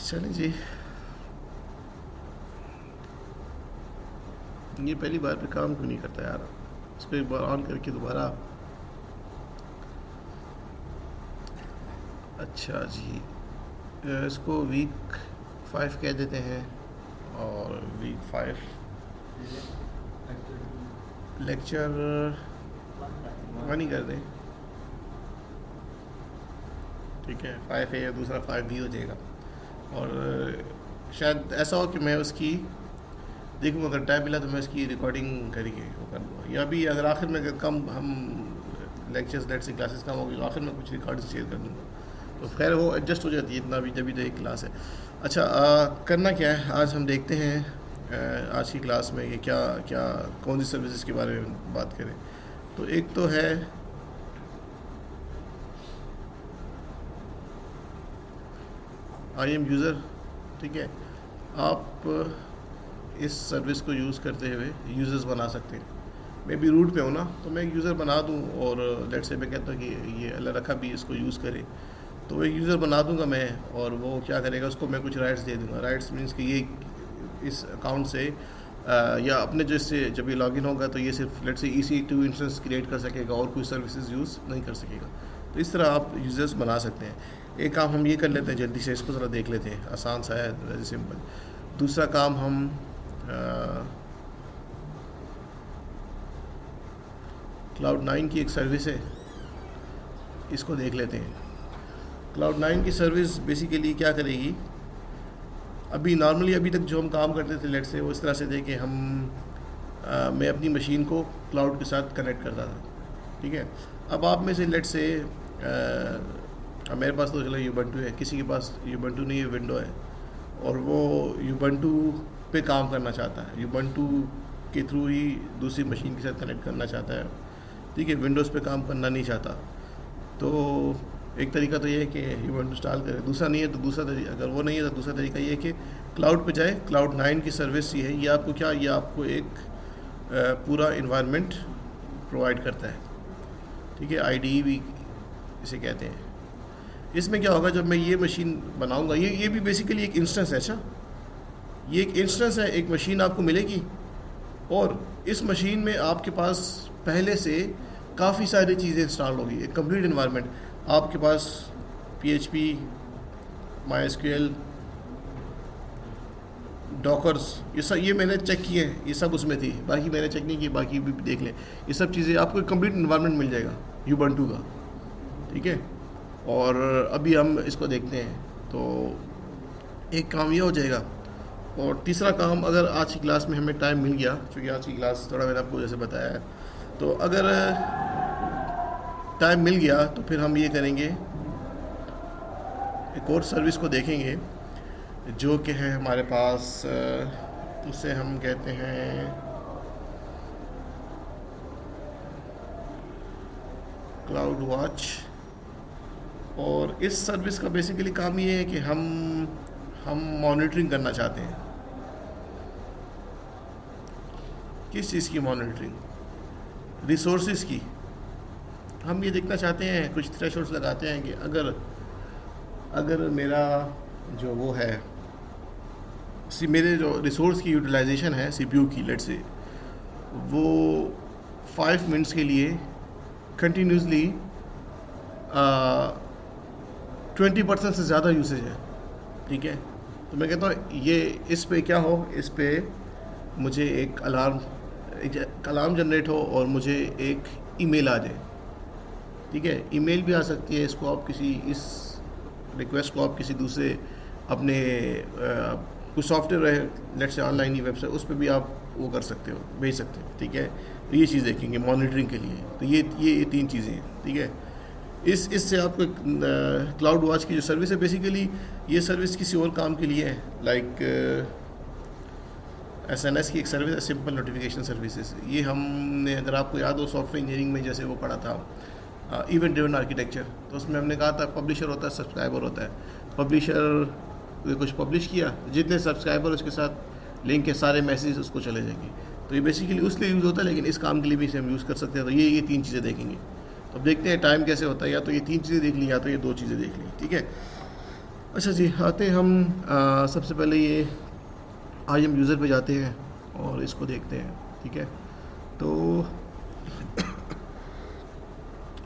चलिए जी, ये पहली बार पे काम क्यों नहीं करता यार। इसको एक बार ऑन करके दोबारा। अच्छा जी, इसको वीक 5 कह देते हैं और वीक 5 लेक्चर 1 ही कर दें। ठीक है, 5 है या दूसरा 5 भी हो जाएगा। और शायद ऐसा हो कि मैं उसकी देखूँ, अगर टाइम मिला तो मैं उसकी रिकॉर्डिंग करके वो कर दूँगा, या भी अगर आखिर में कम हम लेक्चर्स लेट से क्लासेस कम होगी तो आखिर में कुछ रिकॉर्ड शेयर कर दूँगा, तो खैर वो एडजस्ट हो जाती है इतना भी, जब भी तो एक क्लास है। अच्छा, करना क्या है आज हम देखते हैं। आज की क्लास में ये क्या क्या कौन सी सर्विसेज के बारे में बात करें। तो एक तो है आई एम यूज़र। ठीक है, आप इस सर्विस को यूज़ करते हुए यूज़र्स बना सकते हैं। मैं भी रूट पे हूँ ना, तो मैं एक यूज़र बना दूँ और लेट से मैं कहता हूँ कि ये अल्लाह रखा भी इसको यूज़ करे, तो एक यूज़र बना दूंगा मैं, और वो क्या करेगा, उसको मैं कुछ राइट्स दे दूंगा। राइट्स मीन्स कि ये इस अकाउंट से या अपने जो इससे जब ये लॉगिन होगा तो ये सिर्फ लेट से EC2 इंस्टेंस क्रिएट कर सकेगा और कोई सर्विसेज यूज़ नहीं कर सकेगा। तो इस तरह आप यूज़र्स बना सकते हैं। एक काम हम ये कर लेते हैं जल्दी से, इसको ज़रा देख लेते हैं, आसान सा है, वेरी सिंपल। दूसरा काम हम Cloud9 की एक सर्विस है, इसको देख लेते हैं। Cloud9 की सर्विस बेसिकली क्या करेगी, अभी नॉर्मली अभी तक जो हम काम करते थे लेट से वो इस तरह से थे कि हम मैं अपनी मशीन को क्लाउड के साथ कनेक्ट करता था। ठीक है, अब आप में से लेट से मेरे पास तो चलो यूबंटू है, किसी के पास यूबंटू नहीं है, विंडो है, और वो यूबंटू पे काम करना चाहता है, यूबंटू के थ्रू ही दूसरी मशीन के साथ कनेक्ट करना चाहता है। ठीक है, विंडोज़ पे काम करना नहीं चाहता। तो एक तरीका तो ये है कि यूबंटू इंस्टॉल करें, दूसरा नहीं है तो दूसरा तरीका, अगर वो नहीं है तो दूसरा तरीका ये है कि क्लाउड पे जाए। Cloud9 की सर्विस ये है, ये आपको क्या, ये आपको एक पूरा इन्वायरमेंट प्रोवाइड करता है। ठीक है, IDE भी इसे कहते हैं। इसमें क्या होगा, जब मैं ये मशीन बनाऊंगा, ये भी बेसिकली एक इंस्टेंस है। अच्छा, ये एक इंस्टेंस है, एक मशीन आपको मिलेगी और इस मशीन में आपके पास पहले से काफ़ी सारी चीज़ें इंस्टॉल होगी, एक कंप्लीट इन्वायरमेंट। आपके पास PHP, MySQL, डॉकर्स, ये मैंने चेक किए हैं, ये सब उसमें थी, बाकी मैंने चेक नहीं की, बाकी भी देख लें। ये सब चीज़ें आपको कंप्लीट इन्वायरमेंट मिल जाएगा यूबंटू का। ठीक है, और अभी हम इसको देखते हैं। तो एक काम ये हो जाएगा, और तीसरा काम, अगर आज की क्लास में हमें टाइम मिल गया, क्योंकि आज की क्लास थोड़ा मैंने आपको जैसे बताया है, तो अगर टाइम मिल गया तो फिर हम ये करेंगे, एक और सर्विस को देखेंगे जो कि है हमारे पास, उसे हम कहते हैं क्लाउड वॉच। और इस सर्विस का बेसिकली काम ये है कि हम मॉनिटरिंग करना चाहते हैं। किस चीज़ की मॉनिटरिंग? रिसोर्सेज की। हम ये देखना चाहते हैं, कुछ थ्रेशोल्ड्स लगाते हैं कि अगर मेरा जो वो है, मेरे जो रिसोर्स की यूटिलाइजेशन है CPU की, लेट से वो 5 मिनट्स के लिए कंटिन्यूसली 20% से ज़्यादा यूसेज है। ठीक है, तो मैं कहता हूँ ये इस पे क्या हो, इस पे मुझे एक अलार्म जनरेट हो और मुझे एक ईमेल आ जाए। ठीक है, ईमेल भी आ सकती है, इसको आप किसी, इस रिक्वेस्ट को आप किसी दूसरे अपने कुछ सॉफ्टवेयर है लेट से ऑनलाइन ही वेबसाइट, उस पर भी आप वो कर सकते हो, भेज सकते हो। ठीक है, तो ये चीज़ देखेंगे मॉनिटरिंग के लिए। तो ये 3 चीज़ें हैं। ठीक है, इससे आपको क्लाउड वॉच की जो सर्विस है, बेसिकली ये सर्विस किसी और काम के लिए है, लाइक SNS की एक सर्विस है, सिंपल नोटिफिकेशन सर्विसेज। ये हमने, अगर आपको याद हो, सॉफ्टवेयर इंजीनियरिंग में जैसे वो पढ़ा था इवेंट ड्रिवन आर्किटेक्चर, तो उसमें हमने कहा था पब्लिशर होता है, सब्सक्राइबर होता है। पब्लिशर कुछ पब्लिश किया, जितने सब्सक्राइबर उसके साथ लिंक के सारे मैसेज उसको चले जाएंगे। तो ये बेसिकली उसके लिए यूज़ होता है, लेकिन इस काम के लिए भी इसे हम यूज़ कर सकते हैं। तो ये 3 चीज़ें देखेंगे। तो अब देखते हैं टाइम कैसे होता है, या तो ये 3 चीज़ें देख ली या तो ये 2 चीज़ें देख ली। ठीक है, अच्छा जी, आते हैं हम सबसे पहले ये IM यूज़र पे जाते हैं और इसको देखते हैं। ठीक है, तो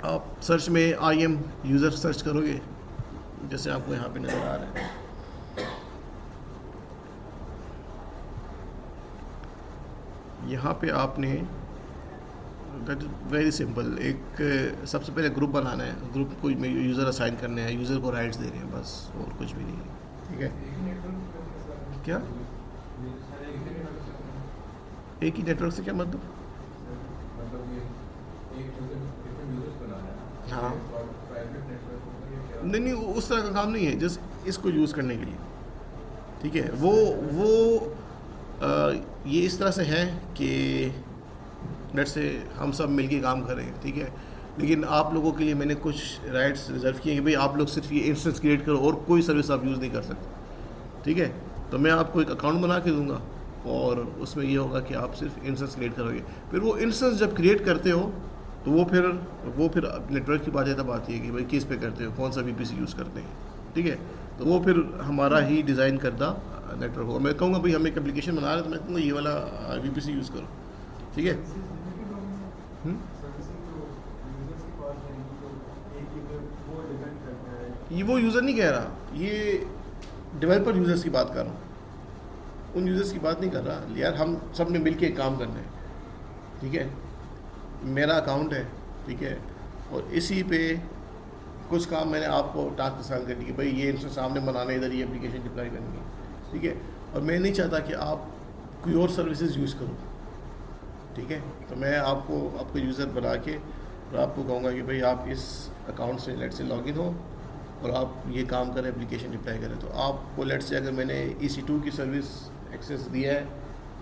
आप सर्च में IM यूज़र सर्च करोगे, जैसे आपको यहाँ पे नज़र आ रहा है। यहाँ पे आपने, दैट इज़ वेरी सिंपल, एक सबसे पहले ग्रुप बनाना है, ग्रुप को यूज़र असाइन करने हैं, यूज़र को राइट्स देने हैं, बस और कुछ भी नहीं है। ठीक है, क्या एक ही नेटवर्क से क्या मतलब? हाँ, नहीं नहीं, उस तरह का काम नहीं है, जस्ट इसको यूज़ करने के लिए। ठीक है, वो ये इस तरह से है कि लेट से हम सब मिलके काम करें। ठीक है, लेकिन आप लोगों के लिए मैंने कुछ राइट्स रिजर्व किए हैं कि भाई आप लोग सिर्फ ये इंस्टेंस क्रिएट करो और कोई सर्विस आप यूज़ नहीं कर सकते। ठीक है, तो मैं आपको एक अकाउंट बना के दूंगा और उसमें ये होगा कि आप सिर्फ इंस्टेंस क्रिएट करोगे। फिर वो इंस्टेंस जब क्रिएट करते हो तो वो फिर नेटवर्क की बात तब आती है कि भाई किस पे करते हो, कौन सा VPC यूज़ करते हैं। ठीक है, तो वो फिर हमारा ही डिज़ाइन करदा नेटवर्क होगा। मैं कहूँगा भाई हम एक एप्लीकेशन बना रहे हैं तो मैं कहूँगा ये वाला VPC यूज़ करो। ठीक है, ये वो यूज़र नहीं कह रहा, ये डेवलपर यूज़र्स की बात कर रहा हूँ, उन यूज़र्स की बात नहीं कर रहा यार। हम सब ने मिल के काम करना है। ठीक है, मेरा अकाउंट है, ठीक है, और इसी पे कुछ काम मैंने आपको टास्क असाइन कर दी कि भाई ये इनसे सामने बनाना, इधर ये एप्लीकेशन डिप्लॉय करनी है। ठीक है, और मैं नहीं चाहता कि आप कोई और सर्विसेज यूज़ करो। ठीक है, तो मैं आपको यूज़र बना के और आपको कहूँगा कि भाई आप इस अकाउंट से लेट से लॉगिन हो और आप ये काम करें, एप्लीकेशन डिप्लॉय करें। तो आपको लेट से अगर मैंने EC2 की सर्विस एक्सेस दिया है,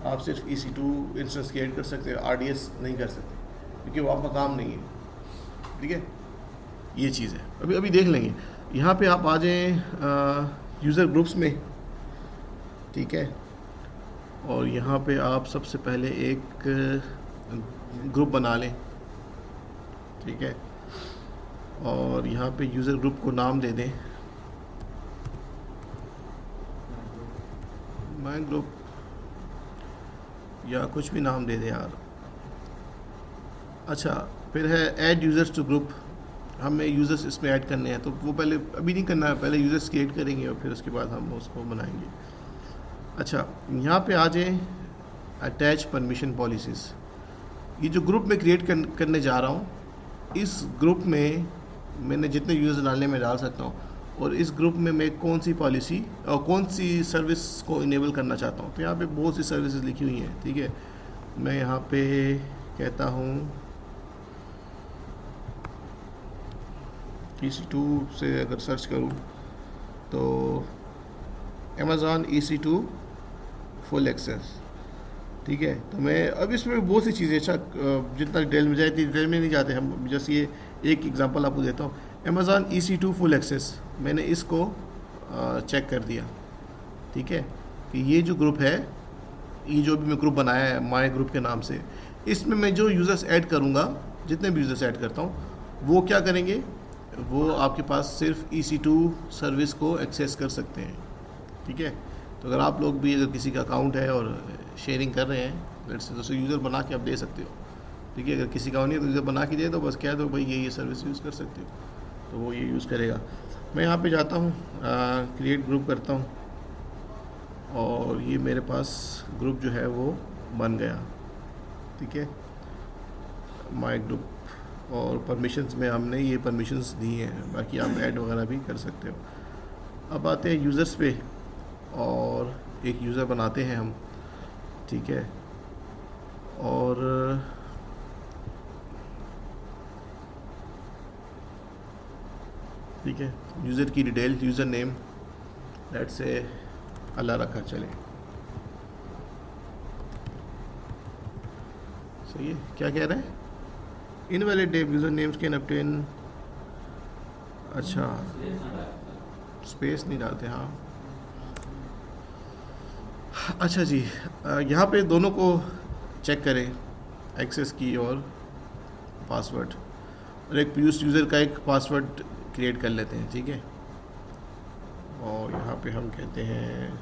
आप सिर्फ EC2 इंस्टेंस क्रिएट कर सकते हो, RDS नहीं कर सकते क्योंकि वो आपका काम नहीं है। ठीक है, ये चीज़ है, अभी देख लेंगे। यहाँ पे आप आ जाएँ यूज़र ग्रुप्स में। ठीक है, और यहाँ पे आप सबसे पहले एक ग्रुप बना लें। ठीक है, और यहाँ पे यूज़र ग्रुप को नाम दे दें माय ग्रुप, या कुछ भी नाम दे दें यार। अच्छा, फिर है ऐड यूज़र्स टू ग्रुप, हमें यूज़र्स इसमें ऐड करने हैं, तो वो पहले अभी नहीं करना है, पहले यूज़र्स क्रिएट करेंगे और फिर उसके बाद हम उसको बनाएंगे। अच्छा, यहाँ पे आ जाएं अटैच परमिशन पॉलिसीज़। ये जो ग्रुप में क्रिएट करने जा रहा हूँ, इस ग्रुप में मैंने जितने यूज़र डालने में डाल सकता हूँ, और इस ग्रुप में मैं कौन सी पॉलिसी और कौन सी सर्विस को इनेबल करना चाहता हूँ। तो यहाँ पे बहुत सी सर्विसेज लिखी हुई हैं। ठीक है, मैं यहाँ पे कहता हूँ EC2 से अगर सर्च करूँ तो Amazon EC2 फुल एक्सेस। ठीक है, तो मैं अब इसमें बहुत सी चीज़ें, अच्छा जितना डिटेल में जाए डिटेल में नहीं जाते हम, जैसे ये एक एग्जांपल आपको देता हूँ। Amazon EC2 फुल एक्सेस, मैंने इसको चेक कर दिया। ठीक है, कि ये जो ग्रुप है, ये जो भी मैं ग्रुप बनाया है माय ग्रुप के नाम से, इसमें मैं जो यूज़र्स ऐड करूँगा, जितने भी यूज़र्स ऐड करता हूँ, वो क्या करेंगे, वो आपके पास सिर्फ EC2 सर्विस को एक्सेस कर सकते हैं। ठीक है, तो अगर आप लोग भी, अगर किसी का अकाउंट है और शेयरिंग कर रहे हैं, लेट्स से दोस्तों यूज़र बना के आप दे सकते हो। ठीक है, अगर किसी का नहीं है तो यूज़र बना के दे दो, बस कह दो भाई ये सर्विस यूज़ कर सकते हो, तो वो ये यूज़ करेगा। मैं यहाँ पे जाता हूँ, क्रिएट ग्रुप करता हूँ, और ये मेरे पास ग्रुप जो है वो बन गया। ठीक है, माय ग्रुप, और परमिशंस में हमने ये परमिशंस दी हैं, बाकी आप ऐड वगैरह भी कर सकते हो। अब आते हैं यूज़र्स पे, और एक यूज़र बनाते हैं हम। ठीक है, और ठीक है, यूज़र की detail, user name let's say अल्लाह रखा चले। सही है, क्या कह रहे हैं, invalid user names can obtain. अच्छा, स्पेस नहीं डालते, हाँ। अच्छा जी, यहाँ पे दोनों को चेक करें, एक्सेस की और पासवर्ड, और एक यूज़र का एक पासवर्ड क्रिएट कर लेते हैं। ठीक है, और यहाँ पे हम कहते हैं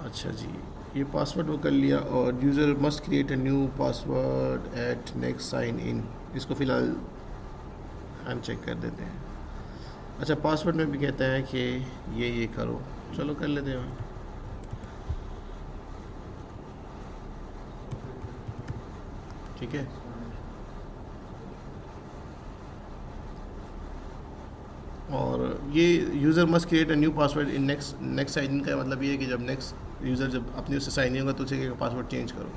अच्छा जी, ये पासवर्ड वो कर लिया। और user must create a new password at next sign in, इसको फ़िलहाल हम चेक कर देते हैं। अच्छा, पासवर्ड में भी कहता है कि ये करो, चलो कर लेते हैं। ठीक है, और ये user must create a new password in next sign in का मतलब ये है कि जब नेक्स्ट यूज़र जब अपने उससे साइन इन होगा तो उसे पासवर्ड चेंज करो।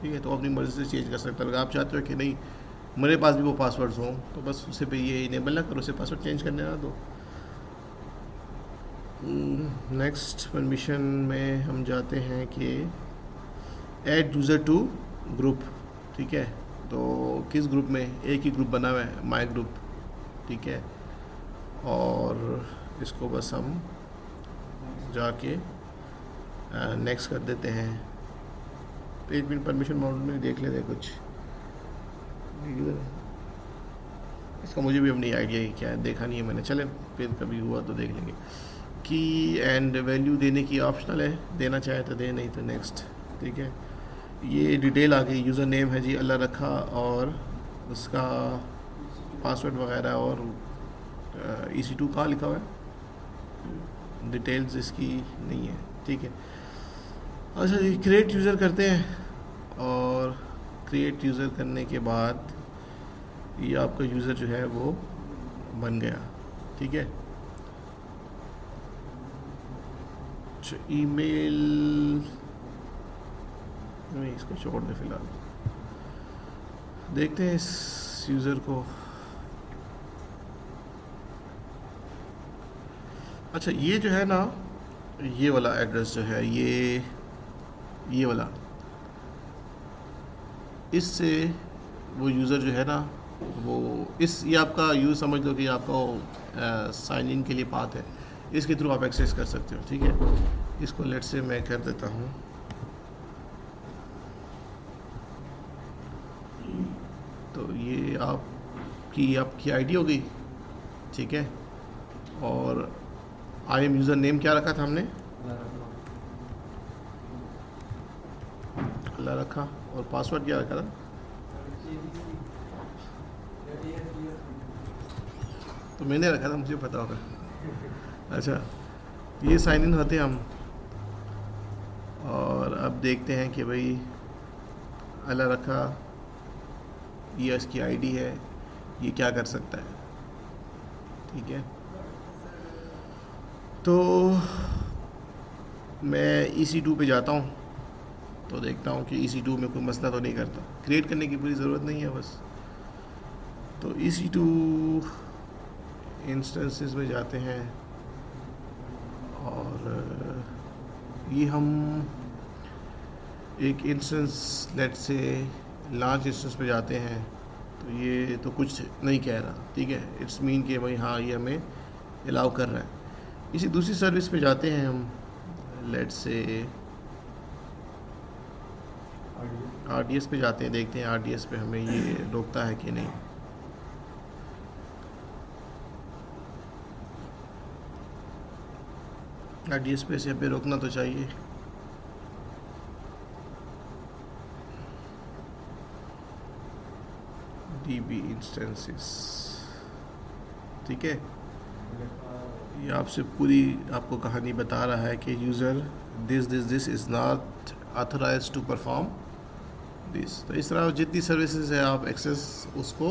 ठीक है, तो अपनी मर्ज़ी से चेंज कर सकते हो। अगर आप चाहते हो कि नहीं मेरे पास भी वो पासवर्ड्स हों तो बस उसे पे ये इनेबल ना करो, उसे पासवर्ड चेंज करने ना दो। नेक्स्ट परमिशन में हम जाते हैं कि ऐड यूज़र टू ग्रुप। ठीक है, तो किस ग्रुप में, एक ही ग्रुप बना हुआ है, माई ग्रुप। ठीक है, और इसको बस हम जाके नेक्स्ट कर देते हैं। तो 1 मिनट परमिशन माउंट में देख लेते हैं कुछ। इसका मुझे भी अपनी आइडिया ही क्या है, देखा नहीं है मैंने, चले फिर कभी हुआ तो देख लेंगे। की एंड वैल्यू देने की ऑप्शनल है, देना चाहे तो दे, नहीं तो नेक्स्ट। ठीक है, ये डिटेल आ गई। यूज़र नेम है जी अल्लाह रखा, और उसका पासवर्ड वगैरह, और EC2 कहाँ लिखा हुआ है, डिटेल्स इसकी नहीं है। ठीक है, अच्छा जी, क्रिएट यूज़र करते हैं। और क्रिएट यूज़र करने के बाद ये आपका यूज़र जो है वो बन गया। ठीक है, अच्छा, ईमेल नहीं, इसको छोड़ दे फिलहाल, देखते हैं इस यूज़र को। अच्छा, ये जो है ना, ये वाला एड्रेस जो है, ये वाला, इससे वो यूज़र जो है ना वो ये आपका यूज़ समझ लो कि आपका साइन इन के लिए पाथ है, इसके थ्रू आप एक्सेस कर सकते हो। ठीक है, इसको लेट से मैं कर देता हूँ। तो ये आपकी आईडी हो गई। ठीक है, और आई एम यूज़र नेम क्या रखा था हमने, अल्लाह रखा, और पासवर्ड क्या रखा था, तो मैंने रखा था, मुझे पता होगा। अच्छा, ये साइन इन होते हैं हम, और अब देखते हैं कि भाई अल्लाह रखा, ये इसकी आईडी है, ये क्या कर सकता है। ठीक है, तो मैं EC2 पे जाता हूँ, तो देखता हूँ कि EC2 में कोई मसला तो नहीं करता। क्रिएट करने की पूरी ज़रूरत नहीं है बस। तो EC2 इंस्टेंसेस में जाते हैं, और ये हम एक इंस्टेंस लेट से लार्ज इंस्टेंस पे जाते हैं। तो ये तो कुछ नहीं कह रहा। ठीक है, इट्स मीन कि भाई हाँ, ये हमें अलाउ कर रहा है। इसी दूसरी सर्विस पे जाते हैं हम, लेट से RDS पे जाते हैं, देखते हैं RDS पे हमें ये रोकता है कि नहीं। RDS पे से पे रोकना तो चाहिए। DB instances. ठीक है, ये आपसे पूरी आपको कहानी बता रहा है कि user this is not authorized to perform this. तो इस तरह जितनी सर्विसेज है आप एक्सेस उसको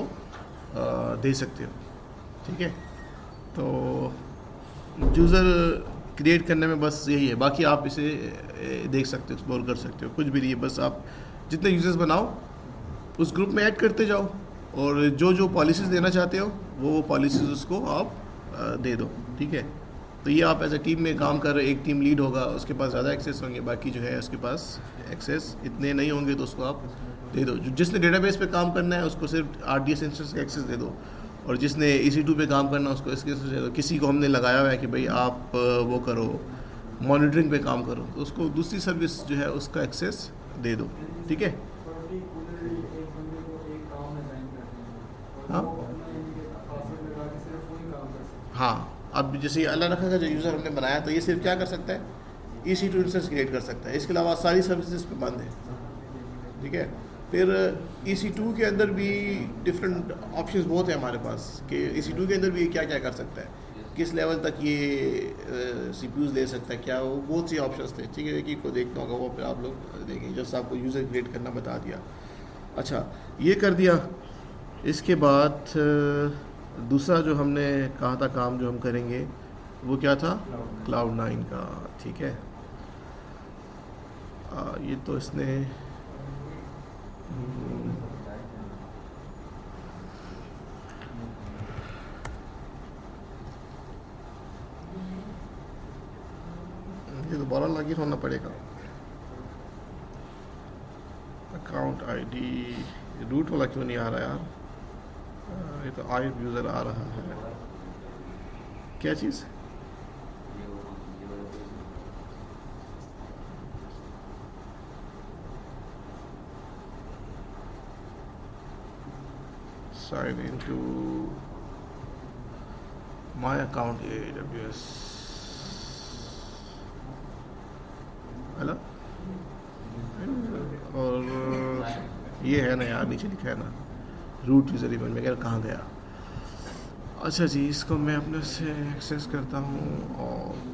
दे सकते हो। ठीक है, तो यूज़र क्रिएट करने में बस यही है, बाकी आप इसे देख सकते हो, एक्सप्लोर कर सकते हो, कुछ भी नहीं है। बस आप जितने यूज़र्स बनाओ उस ग्रुप में ऐड करते जाओ, और जो पॉलिसीज़ देना चाहते हो वो पॉलिसीज़ उसको आप दे दो। ठीक है, तो ये आप एज ए टीम में काम कर रहे हो, एक टीम लीड होगा, उसके पास ज़्यादा एक्सेस होंगे, बाकी जो है उसके पास एक्सेस इतने नहीं होंगे, तो उसको आप दे दो। जिसने डेटाबेस पे काम करना है उसको सिर्फ RDS इंस्टेंस का एक्सेस दे दो, और जिसने EC2 पे काम करना है उसको इसके एक्सेस दे दो। किसी को हमने लगाया हुआ है कि भाई आप वो करो, मॉनिटरिंग पे काम करो, तो उसको दूसरी सर्विस जो है उसका एक्सेस दे दो। ठीक है, हाँ। हाँ, अब जैसे अलग रखा जो यूज़र हमने बनाया, तो ये सिर्फ क्या कर सकता है, EC2 इंस्टेंस क्रिएट कर सकता है, इसके अलावा सारी सर्विसेज पे बंद है। ठीक है, फिर EC2 के अंदर भी डिफरेंट ऑप्शंस बहुत है हमारे पास कि EC2 के अंदर भी क्या क्या कर सकता है, किस लेवल तक ये CPUs दे सकता है, क्या वो बहुत सी ऑप्शंस थे। ठीक है, कि को देखना होगा, वो पे आप लोग देखेंगे, जस्ट आपको यूज़र क्रिएट करना बता दिया। अच्छा, ये कर दिया। इसके बाद दूसरा जो हमने कहा था काम जो हम करेंगे वो क्या था, Cloud9 का। ठीक है, ये तो इसने ये दोबारा लॉगिन होना पड़ेगा। अकाउंट आईडी रूट वाला क्यों नहीं आ रहा यार, ये तो आई यूज़र आ रहा है। क्या चीज़, sign into my account AWS, hello, और ये है ना यार, नीचे लिखा है ना रूट यूज़र इवेंट, मैं कह रहा कहाँ गया। अच्छा जी, इसको मैं अपने से एक्सेस करता हूँ और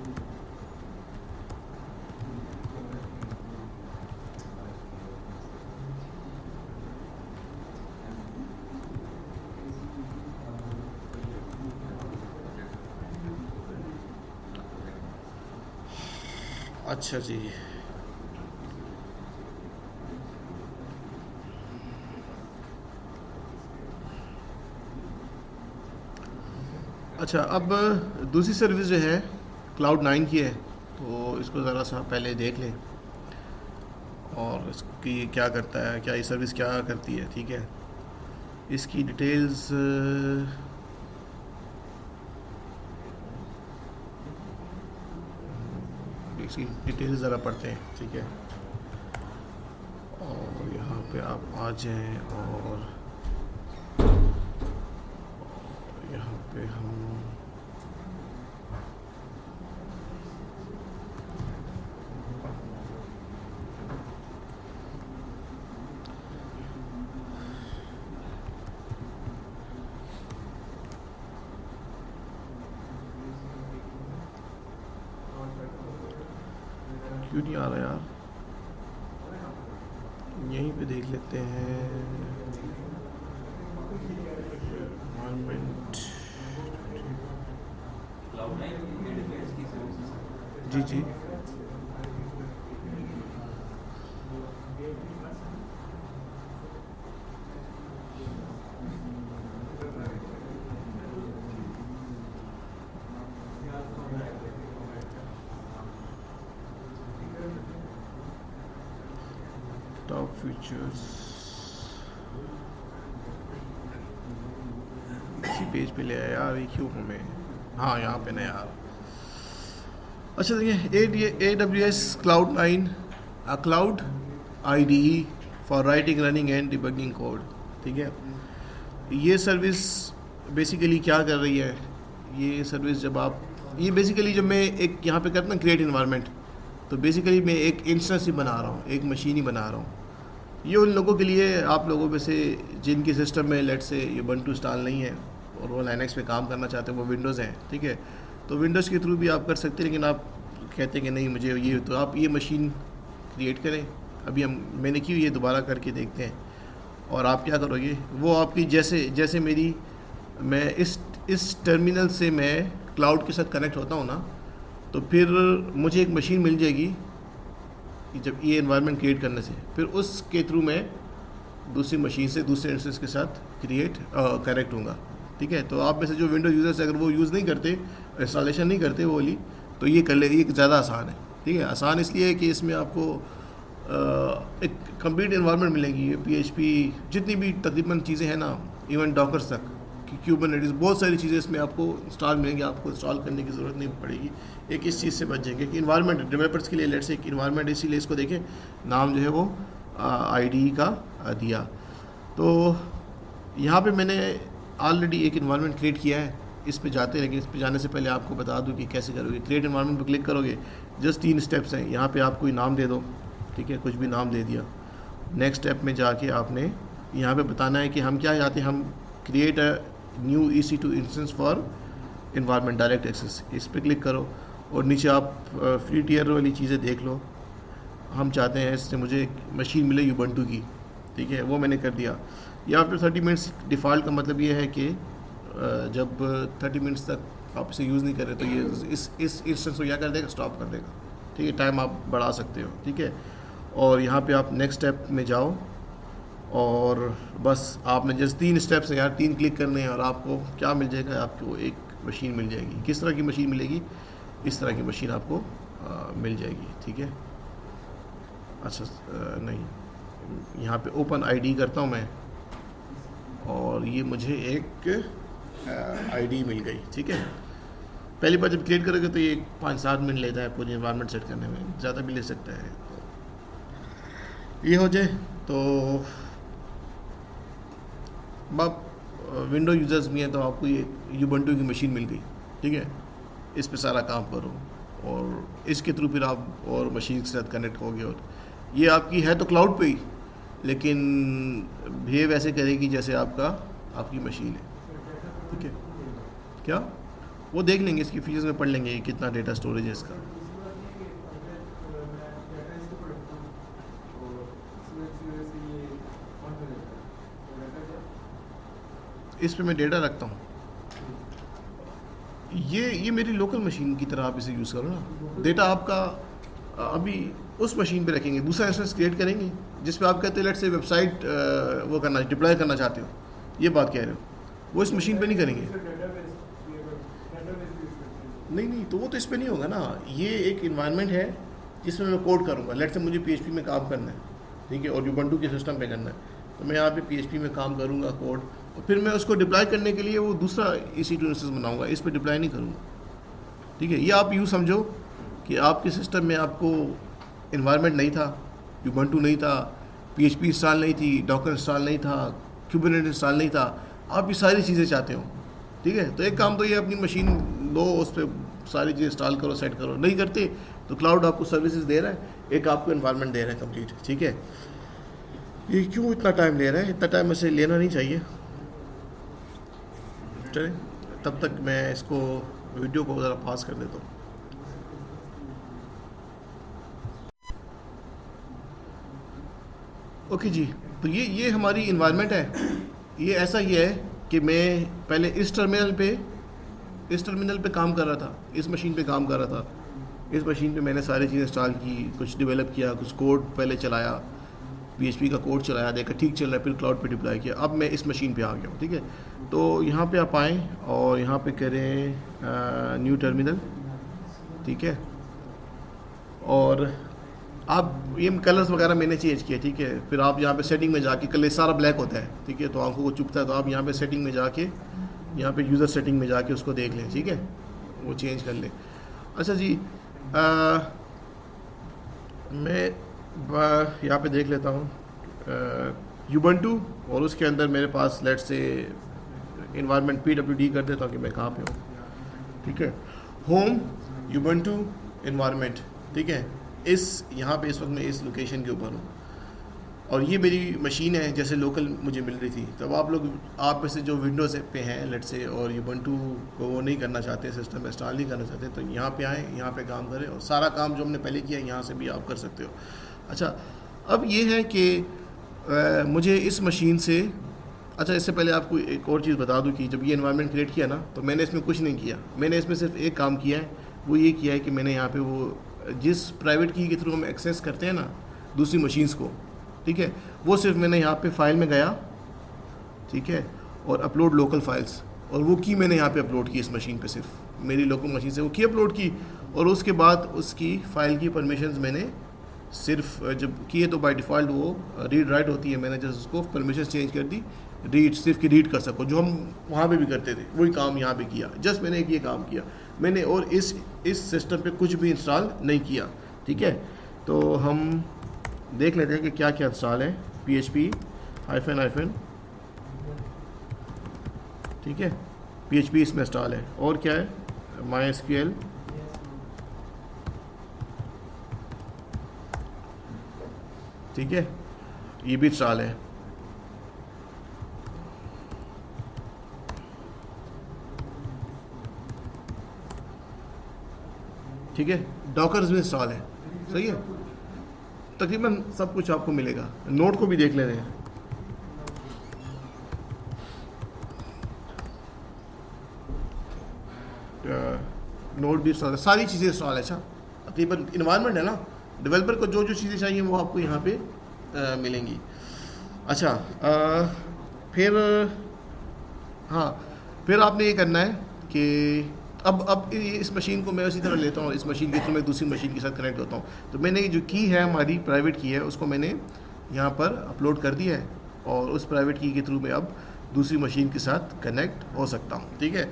अच्छा जी, अच्छा अब दूसरी सर्विस जो है Cloud9 की है, तो इसको ज़रा सा पहले देख लें और इसकी क्या करता है, क्या ये सर्विस क्या करती है। ठीक है, इसकी डिटेल्स इसकी डिटेल्स ज़रा पढ़ते हैं। ठीक है, और यहाँ पे आप आ जाएं और यहाँ पे हम क्यों नहीं आ रहा यार, यहीं पे देख लेते हैं। जी जी, टॉप फीचर्स इसी पेज पे ले आया यार, ये क्यों हमें, हाँ यहाँ पे ना यार। अच्छा देखिए, AWS Cloud9 cloud IDE for writing, running and debugging code. ठीक है, ये सर्विस बेसिकली क्या कर रही है, ये सर्विस जब आप, ये बेसिकली जब मैं एक यहाँ पे करता हूँ क्रिएट इन्वायरमेंट, तो बेसिकली मैं एक इंस्टेंस ही बना रहा हूँ, एक मशीन ही बना रहा हूँ। ये उन लोगों के लिए, आप लोगों में से जिनके सिस्टम में लेट से ये Ubuntu इंस्टॉल नहीं है और वो Linux पे काम करना चाहते हैं, वो विंडोज़ हैं। ठीक है, तो विंडोज़ के थ्रू भी आप कर सकते हैं, लेकिन आप कहते हैं कि नहीं मुझे ये, तो आप ये मशीन क्रिएट करें। अभी मैंने की ये दोबारा करके देखते हैं। और आप क्या करोगे, वो आपकी जैसे मेरी, मैं इस टर्मिनल से मैं क्लाउड के साथ कनेक्ट होता हूँ ना, तो फिर मुझे एक मशीन मिल जाएगी कि जब ये एनवायरनमेंट क्रिएट करने से, फिर उसके थ्रू मैं दूसरी मशीन से दूसरे इंस्टेंस के साथ कनेक्ट होऊंगा। ठीक है, तो आप में से जो विंडोज यूज़र्स अगर वो यूज़ नहीं करते, इंस्टॉलेशन नहीं करते वो वाली, तो ये कर ले, ये ज़्यादा आसान है। ठीक है, आसान इसलिए है कि इसमें आपको एक कंप्लीट एनवायरनमेंट मिलेगी। PHP जितनी भी तकरीबन चीज़ें हैं ना, इवन डॉकर्स तक कि क्यूबरनेटिस, बहुत सारी चीज़ें इसमें आपको इंस्टॉल मिलेंगी, आपको इंस्टॉल करने की ज़रूरत नहीं पड़ेगी। एक इस चीज़ से बच जाएंगे कि इन्वायरमेंट डेवलपर्स के लिए, लेट्स से एक इन्वायरमेंट, इसीलिए इसको देखें नाम जो है वो IDE का दिया। तो यहाँ पे मैंने ऑलरेडी एक इन्वायरमेंट क्रिएट किया है, इस पे जाते हैं, लेकिन इस पे जाने से पहले आपको बता दूं कि कैसे करोगे। क्रिएट एनवायरनमेंट पे क्लिक करोगे, जस्ट 3 स्टेप्स हैं। यहाँ पे आप कोई नाम दे दो, ठीक है, कुछ भी नाम दे दिया। नेक्स्ट स्टेप में जाके आपने यहाँ पे बताना है कि हम क्या चाहते हैं, हम create a new EC2 instance for environment direct access. इस पर क्लिक करो और नीचे आप फ्री टियर वाली चीज़ें देख लो। हम चाहते हैं इससे मुझे एक मशीन मिले यूबंटू की, ठीक है, वो मैंने कर दिया। या फिर 30 मिनट्स डिफ़ॉल्ट का मतलब ये है कि जब 30 मिनट्स तक आप इसे यूज़ नहीं कर रहे तो ये इस इंस्टेंस को क्या कर देगा, स्टॉप कर देगा, ठीक है। टाइम आप बढ़ा सकते हो, ठीक है। और यहाँ पे आप नेक्स्ट स्टेप में जाओ और बस आपने जस्ट 3 स्टेप्स हैं यार, 3 क्लिक करने हैं और आपको क्या मिल जाएगा, आपको एक मशीन मिल जाएगी। किस तरह की मशीन मिलेगी, इस तरह की मशीन आपको मिल जाएगी, ठीक है। अच्छा नहीं, यहाँ पे ओपन ID करता हूँ मैं और ये मुझे एक ID मिल गई, ठीक है। पहली बार जब क्रिएट करोगे तो ये 5-7 मिनट लेता है पूरी एनवायरनमेंट सेट करने में, ज़्यादा भी ले सकता है। ये हो जाए तो आप विंडो यूज़र्स भी हैं तो आपको ये यूबंटू की मशीन मिल गई, ठीक है। इस पे सारा काम करो और इसके थ्रू फिर आप और मशीन के साथ कनेक्ट होगे। और ये आपकी है तो क्लाउड पे ही, लेकिन बिहेव ऐसे करेगी जैसे आपकी मशीन है, ठीक है। क्या वो देख लेंगे, इसकी फीचर्स में पढ़ लेंगे कितना डेटा स्टोरेज है इसका। इस पे मैं डेटा रखता हूँ। ये मेरी लोकल मशीन की तरह आप इसे यूज़ करो ना। डेटा आपका अभी उस मशीन पे रखेंगे, दूसरा इंस्टेंस क्रिएट करेंगे जिस पे आप कहते हैं लेट्स से वेबसाइट वो करना डिप्लॉय करना चाहते हो, ये बात कह रहे हो, वो इस मशीन पे नहीं करेंगे। नहीं, तो वो तो इस पे नहीं होगा ना। ये एक इन्वायरमेंट है जिसमें मैं कोड करूँगा। लेट्स से मुझे PHP में काम करना है, ठीक है, और यूबंटू के सिस्टम पे करना है, तो मैं यहाँ पे PHP में काम करूँगा कोड, और फिर मैं उसको डिप्लॉय करने के लिए वो दूसरा EC2 इंस्टेंस बनाऊँगा, इस पर डिप्लॉय नहीं करूँगा, ठीक है। ये आप यूँ समझो कि आपके सिस्टम में आपको इन्वायरमेंट नहीं था, यूबंटू नहीं था, PHP इंस्टॉल नहीं थी, डॉकर इंस्टॉल नहीं था, कुबरनेटिस इंस्टॉल नहीं था, आप ये सारी चीज़ें चाहते हो, ठीक है। तो एक काम तो ये अपनी मशीन लो, उस पर सारी चीज़ें इंस्टॉल करो, सेट करो। नहीं करते तो क्लाउड आपको सर्विसेज दे रहा है, एक आपको इन्वायरमेंट दे रहा है कंप्लीट, ठीक है। ये क्यों इतना टाइम ले रहा है, इतना टाइम ऐसे लेना नहीं चाहिए। चले तब तक मैं इसको वीडियो को ज़रा पास कर देता हूँ। ओके जी, तो ये हमारी इन्वायरमेंट है। ये ऐसा ये है कि मैं पहले इस टर्मिनल पे काम कर रहा था, इस मशीन पे काम कर रहा था। इस मशीन पे मैंने सारी चीज़ें इंस्टॉल की, कुछ डेवलप किया, कुछ कोड पहले चलाया, PHP का कोड चलाया, देखा ठीक चल रहा है, फिर क्लाउड पे डिप्लॉय किया। अब मैं इस मशीन पे आ गया हूँ, ठीक है। तो यहाँ पे आप आएँ और यहाँ पे करें न्यू टर्मिनल, ठीक है। और आप ये कलर्स वगैरह मैंने चेंज किया, ठीक है। फिर आप यहाँ पे सेटिंग में जाके, कलर सारा ब्लैक होता है, ठीक है, तो आंखों को चुभता है, तो आप यहाँ पे सेटिंग में जाके, यहाँ पे यूज़र सेटिंग में जाके उसको देख लें, ठीक है, वो चेंज कर लें। अच्छा जी, मैं यहाँ पे देख लेता हूँ यूबंटू, और उसके अंदर मेरे पास लेट्स से इन्वायरमेंट PWD कर देता हूँ कि मैं कहाँ पे हूँ, ठीक है। होम यूबंटू इन्वायरमेंट, ठीक है। यहाँ पे इस वक्त मैं इस लोकेशन के ऊपर हूँ और ये मेरी मशीन है जैसे लोकल मुझे मिल रही थी। तो आप में से जो विंडोज़ पे हैं लेट्स से और यूबंटू को वो नहीं करना चाहते, सिस्टम इंस्टॉल नहीं करना चाहते, तो यहाँ पे आएँ, यहाँ पे काम करें और सारा काम जो हमने पहले किया यहाँ से भी आप कर सकते हो। अच्छा, अब ये है कि मुझे इस मशीन से, अच्छा इससे पहले आपको एक और चीज़ बता दूं कि जब ये एनवायरनमेंट क्रिएट किया ना, तो मैंने इसमें कुछ नहीं किया। मैंने इसमें सिर्फ एक काम किया है, वो ये किया है कि मैंने यहाँ पे वो जिस प्राइवेट की के थ्रू हम एक्सेस करते हैं ना दूसरी मशीन्स को, ठीक है, वो सिर्फ मैंने यहाँ पे फाइल में गया, ठीक है, और अपलोड लोकल फाइल्स, और वो की मैंने यहाँ पे अपलोड की इस मशीन पे, सिर्फ मेरी लोकल मशीन से वो की अपलोड की। और उसके बाद उसकी फ़ाइल की परमिशंस मैंने सिर्फ जब किए तो बाय डिफ़ॉल्ट वो रीड राइट होती है, मैंने जस्ट उसको परमिशन चेंज कर दी, रीड सिर्फ की रीड कर सको, जो हम वहाँ पे भी करते थे वही काम यहाँ पे किया। जस्ट मैंने एक ये काम किया मैंने, और इस सिस्टम पे कुछ भी इंस्टॉल नहीं किया, ठीक है। तो हम देख लेते हैं कि क्या क्या इंस्टॉल है। PHP -, ठीक है, PHP इसमें इंस्टॉल है, और क्या है, MySQL, ठीक है, ये भी इंस्टॉल है। ठीक है, डॉकर्स भी इंस्टॉल है, सही है, तकरीबन सब कुछ आपको मिलेगा। नोट को भी देख लेते हैं। नोट भी इंस्टॉल है, सारी चीज़ें इंस्टॉल है। अच्छा, तकरीबन इन्वायरमेंट है ना, डेवलपर को जो जो चीज़ें चाहिए वो आपको यहाँ पे मिलेंगी। अच्छा, फिर हाँ, फिर आपने ये करना है कि अब इस मशीन को मैं उसी तरह लेता हूँ, इस मशीन के थ्रू मैं दूसरी मशीन के साथ कनेक्ट होता हूँ। तो मैंने जो की है हमारी प्राइवेट की है, उसको मैंने यहाँ पर अपलोड कर दिया है, और उस प्राइवेट की के थ्रू मैं अब दूसरी मशीन के साथ कनेक्ट हो सकता हूँ। ठीक है,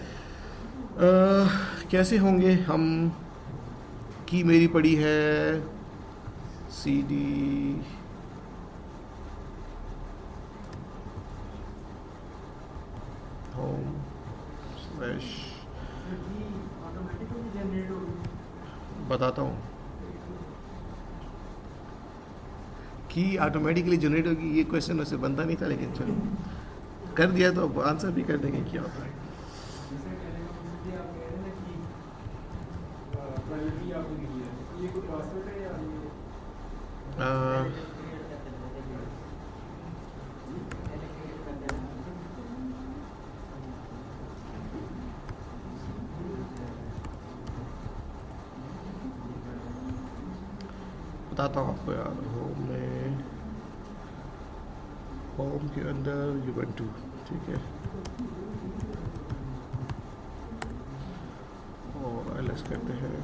कैसे होंगे हम, की मेरी पड़ी है CD होम स्लैश, बताता हूँ, की ऑटोमेटिकली जनरेट होगी, ये क्वेश्चन वैसे बनता नहीं था, लेकिन चलो कर दिया तो अब आंसर भी कर देंगे क्या होता है। बताता हूँ आपको यार, होम में, होम के अंदर Ubuntu, ठीक है, और एलएस करते हैं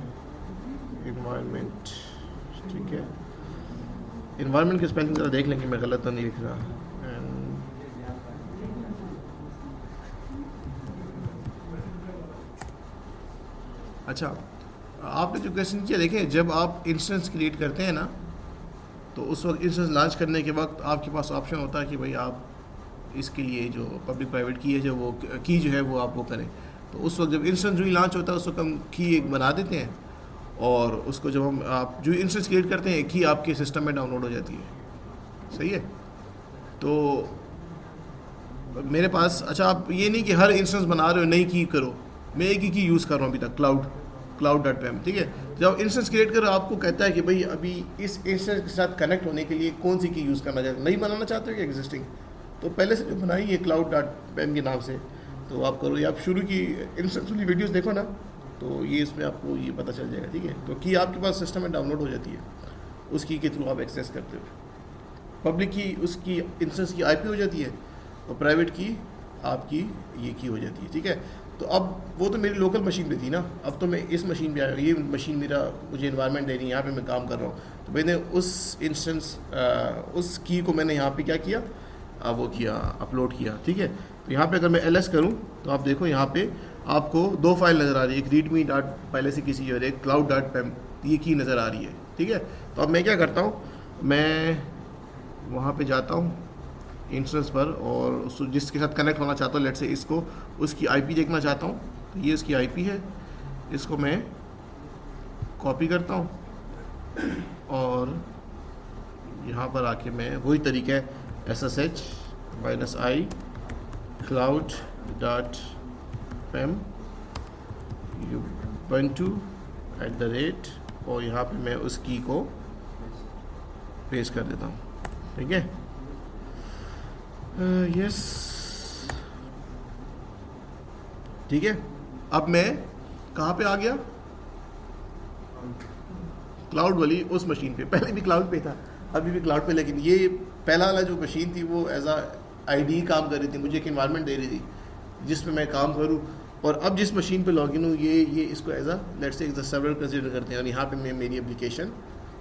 इन्वायरमेंट। ठीक है, इन्वायरमेंट की स्पेलिंग ज़रा देख लेंगे, मैं गलत तो नहीं लिख रहा। अच्छा, आपने जो क्वेश्चन किया, देखें, जब आप इंस्टेंस क्रिएट करते हैं ना, तो उस वक्त इंस्टेंस लॉन्च करने के वक्त आपके पास ऑप्शन होता है कि भाई आप इसके लिए जो पब्लिक प्राइवेट की है, जो वो की जो है वो आप वो करें। तो उस वक्त जब इंस्टेंस जो लॉन्च होता है, उस वक्त हम की एक बना देते हैं, और उसको जब हम आप जो इंस्टेंस क्रिएट करते हैं, की आपके सिस्टम में डाउनलोड हो जाती है। सही है, तो मेरे पास, अच्छा, आप ये नहीं कि हर इंस्टेंस बना रहे हो नई की करो, मैं एक ही की यूज़ कर रहा हूँ अभी तक, cloud.pem। ठीक है, जब इंस्टेंस क्रिएट करो, आपको कहता है कि भाई अभी इस इंस्टेंस के साथ कनेक्ट होने के लिए कौन सी की यूज़ करना चाहते हो, नई बनाना चाहते हो कि एग्जिस्टिंग, तो पहले से जो बनाई है cloud.pem के नाम से, तो आप करो, या आप शुरू की इंस्टेंस वाली वीडियोज़ देखो ना, तो ये इसमें आपको ये पता चल जाएगा। ठीक है, तो की आपके पास सिस्टम में डाउनलोड हो जाती है, उस की के थ्रू आप एक्सेस करते हो। पब्लिक की उसकी इंस्टेंस की IP हो जाती है, और प्राइवेट की आपकी ये की हो जाती है। ठीक है, तो अब वो तो मेरी लोकल मशीन पे थी ना, अब तो मैं इस मशीन पे आया, ये मशीन मेरा मुझे इन्वायरमेंट दे रही है, यहाँ पे मैं काम कर रहा हूँ, तो मैंने उस इंस्टेंस उस की को मैंने यहाँ पे क्या किया, वो किया, अपलोड किया। ठीक है, तो यहाँ पे अगर मैं LS करूँ, तो आप देखो यहाँ पे आपको दो फाइल नज़र आ रही है, एक readme डॉट पहले से किसी और एक cloud.pem, ये की नज़र आ रही है। ठीक है, तो अब मैं क्या करता हूँ, मैं वहाँ पे जाता हूँ इंस्टेंस पर, और उस जिसके साथ कनेक्ट होना चाहता हूँ, लेट से इसको उसकी IP देखना चाहता हूँ, तो ये उसकी IP है, इसको मैं कॉपी करता हूँ, और यहाँ पर आके मैं वही तरीका है, SSH-i cloud.pem ubuntu @ और यहाँ पे मैं उस की को पेस्ट कर देता हूँ। ठीक है, यस, ठीक है, अब मैं कहाँ पे आ गया, क्लाउड वाली उस मशीन पे, पहले भी क्लाउड पे था, अभी भी क्लाउड पे, लेकिन ये पहला वाला जो मशीन थी वो एज आ ID काम कर रही थी, मुझे एक इन्वायरमेंट दे रही थी जिस पे मैं काम करूँ, और अब जिस मशीन पे लॉगिन हूँ, ये इसको as a let's say as a server consider करते हैं, और यहाँ पे मैं मेरी एप्लीकेशन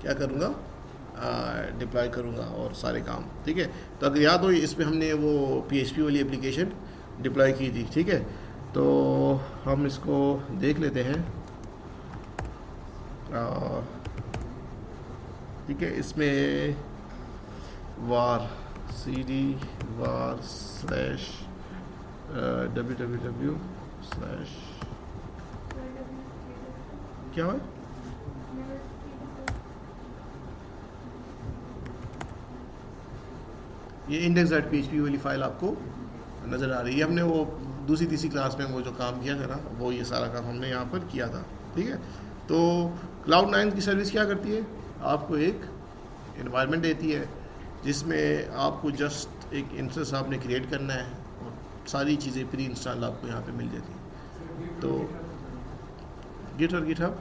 क्या करूँगा, डिप्लॉय करूँगा और सारे काम। ठीक है, तो अगर याद हो, इस पर हमने वो PHP वाली एप्लीकेशन डिप्लॉय की थी। ठीक है, तो हम इसको देख लेते हैं। ठीक है, इसमें var cd var /www slash क्या है, ये index.php वाली फाइल आपको नज़र आ रही है। हमने वो दूसरी तीसरी क्लास में वो जो काम किया था ना, वो ये सारा काम हमने यहाँ पर किया था, ठीक है। तो Cloud9 की सर्विस क्या करती है, आपको एक इन्वायरमेंट देती है जिसमें आपको जस्ट एक इंस्टेंस आपने क्रिएट करना है और सारी चीज़ें प्री इंस्टॉल आपको यहाँ पे मिल जाती हैं। तो गिट और गिटहब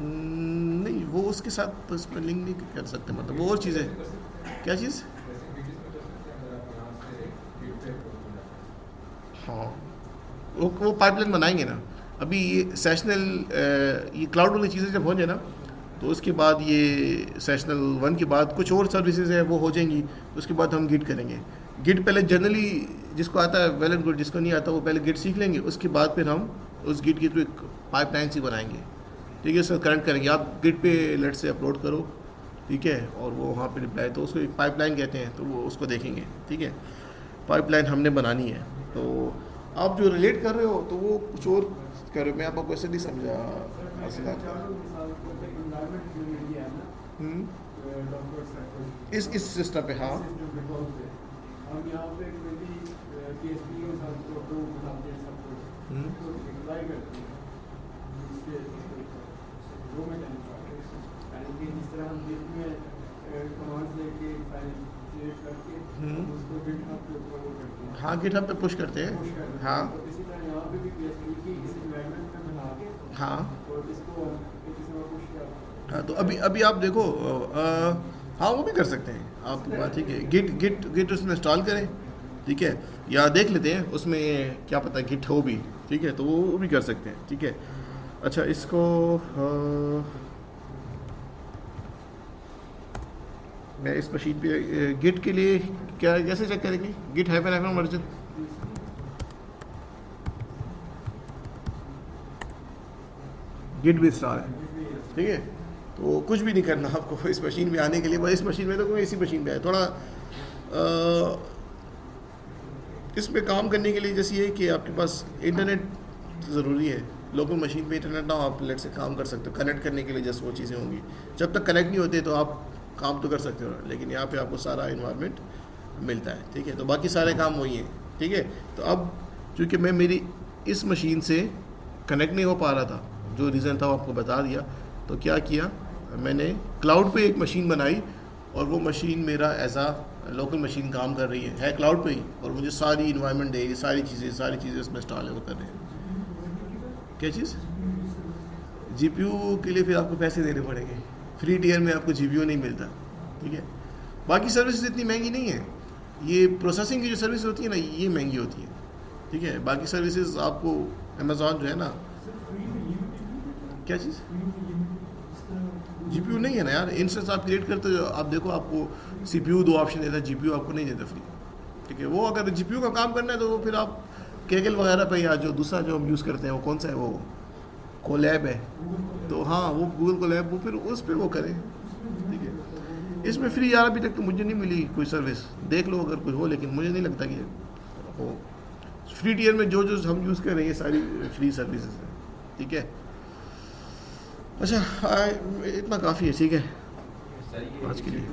नहीं, वो उसके साथ उसमें लिंक नहीं कर सकते, मतलब वो और चीज़ें। क्या चीज़? हाँ, वो पाइपलाइन बनाएंगे ना। अभी ये सेशनल ये क्लाउड वाली चीज़ें जब हो जाए ना, तो उसके बाद ये सेशनल 1 के बाद कुछ और सर्विसेज है वो हो जाएंगी। उसके बाद हम गिट करेंगे। गिट पहले जनरली जिसको आता है वेल एंड गुड, जिसको नहीं आता वो पहले गिट सीख लेंगे। उसके बाद फिर हम उस गिट के थ्रू एक पाइपलाइन सी बनाएंगे, ठीक है। सर कनेक्ट करेंगे, आप गिट पे लेट से अपलोड करो, ठीक है, और वो वहाँ पे रिप्लाई, तो उसको एक पाइपलाइन कहते हैं, तो वो उसको देखेंगे, ठीक है। पाइपलाइन हमने बनानी है। तो आप जो रिलेट कर रहे हो तो वो कुछ और कर रहे हो, मैं आपको क्वेश्चन नहीं समझा असला। इस सिस्टम पे, हाँ हाँ गिटहब पे पुश करते हैं, हाँ हाँ हाँ। तो अभी आप देखो, हाँ वो भी कर सकते हैं आप, बात ठीक है। गिट उसमें इंस्टॉल करें, ठीक है, या देख लेते हैं उसमें क्या पता गिट हो भी, ठीक है, तो वो भी कर सकते हैं, ठीक है। अच्छा, इसको मैं इस मशीन पे गिट के लिए क्या कैसे चेक करेंगे, गिट --- वर्जन, गिट भी इंस्टॉल है, ठीक है। तो कुछ भी नहीं करना आपको इस मशीन में आने के लिए। बस इस मशीन में तो कोई इसी मशीन पे है, थोड़ा इस पे काम करने के लिए जैसे ये कि आपके पास इंटरनेट ज़रूरी है। लोकल मशीन पे इंटरनेट ना हो, आप लेट से काम कर सकते हो। कनेक्ट करने के लिए जैसे वो चीज़ें होंगी, जब तक कनेक्ट नहीं होते तो आप काम तो कर सकते हो, लेकिन यहाँ पे आपको सारा इन्वायरमेंट मिलता है, ठीक है। तो बाकी सारे काम वही हैं, ठीक है। तो अब चूँकि मैं मेरी इस मशीन से कनेक्ट नहीं हो पा रहा था, जो रीज़न था वो आपको बता दिया, तो क्या किया मैंने, क्लाउड पे एक मशीन बनाई और वो मशीन मेरा एज आ लोकल मशीन काम कर रही है क्लाउड पे ही, और मुझे सारी इन्वायरमेंट दे रही है, सारी चीज़ें उसमें इंस्टॉल है, वो कर रहे हैं। क्या चीज़? जीपीयू के लिए फिर आपको पैसे देने पड़ेंगे, फ्री टियर में आपको जीपीयू नहीं मिलता, ठीक है। बाकी सर्विसेज इतनी महंगी नहीं है, ये प्रोसेसिंग की जो सर्विस होती है ना, ये महंगी होती है, ठीक है। बाकी सर्विसेज आपको अमेज़ॉन जो है ना, क्या चीज़, जीपीयू नहीं है ना यार। इंस्टेंस आप क्रिएट करते हो, आप देखो आपको सीपीयू 2 ऑप्शन देता है, जीपीयू आपको नहीं देता फ्री, ठीक है। वो अगर जीपीयू का काम करना है तो वो फिर आप केगल वगैरह पे, या जो दूसरा जो हम यूज़ करते हैं वो कौन सा है, वो कोलैब है, तो हाँ वो गूगल कोलैब, वो फिर उस पर वो करें, ठीक है। इसमें फ्री यार अभी तक तो मुझे नहीं मिली कोई सर्विस, देख लो अगर कोई हो, लेकिन मुझे नहीं लगता कि हो। फ्री टियर में जो हम यूज़ कर रहे हैं सारी फ्री सर्विसेज हैं, ठीक है। अच्छा, इतना काफ़ी है, ठीक है आज के लिए।